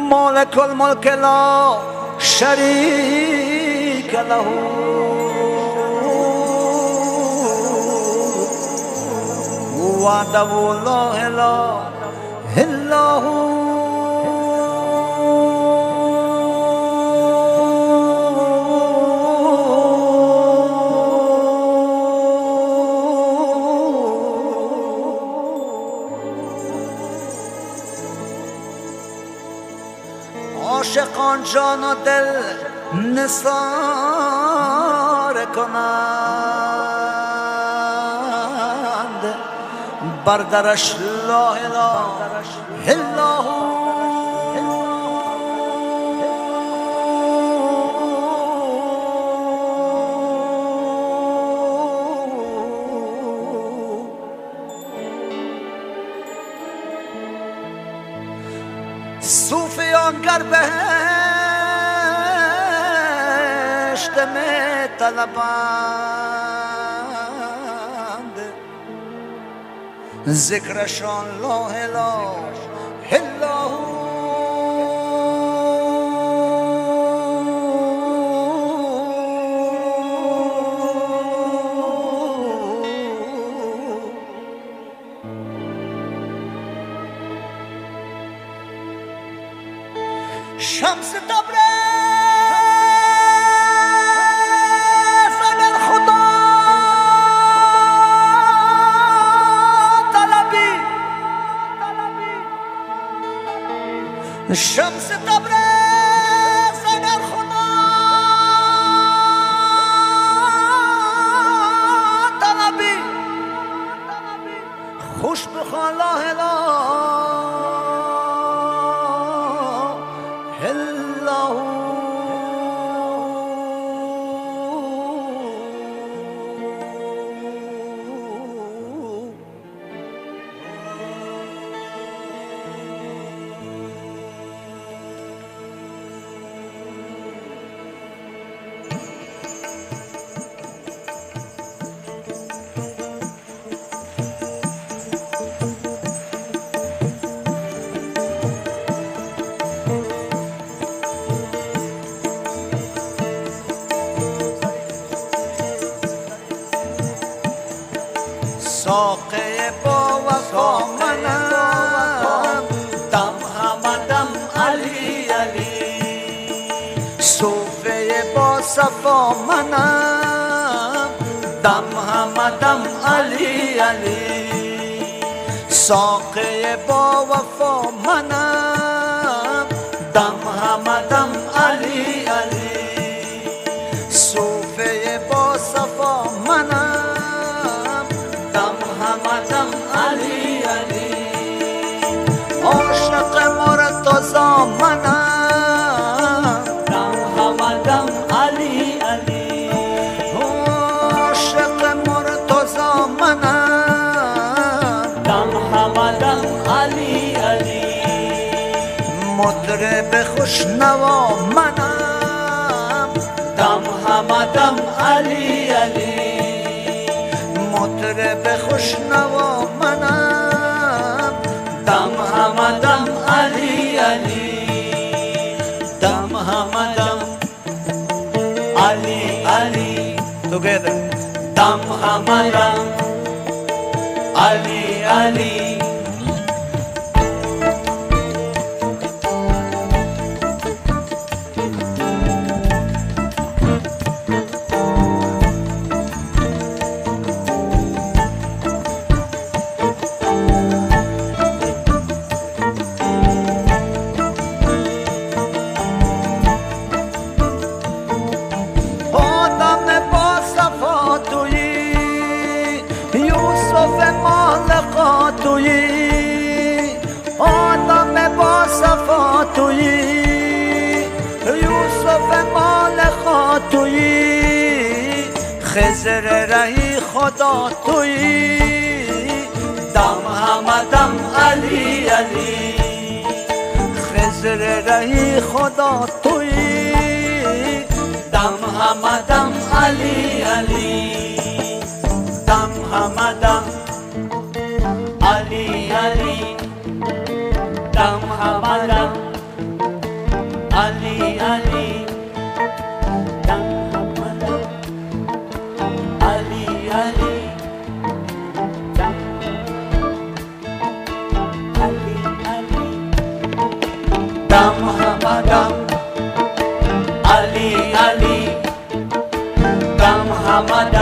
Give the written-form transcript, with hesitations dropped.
مالك الملك لا شريك له وحده لا إله إلا هو عاشقان جان و دل نثار کنند بر درش لا اله الا هو صوفیان گر بهشت می طلبند ذکرشان لا اله الا هو شمس تبریز اگر خدا طلبی شمس تبریز اگر خدا طلبی خوش بخوان لا اله الا هو ساقه با وفا منم دم همدم علی علی صوفه با صفا منم دم همدم علی علی ساقه با وفا منم دم همدم علی علی صوفه با صفا منم همدم علی علی عاشق مرتضی منم دم همدم علی علی عاشق مرتضی منم دم همدم علی علی مطرب خوشنوا منم دم همدم علی علی مطرب خوشنوا منم دم همدم علی علی دم همدم علی علی together دم همدم علی علی آدم با صفا تویی یوسف مال خاتویی خضر رهی خدا تویی دم همدم علی علی خضر رهی خدا تویی دم همدم علی علی دم همدم علی علی دم همدم Ali Ali Kam Hamadan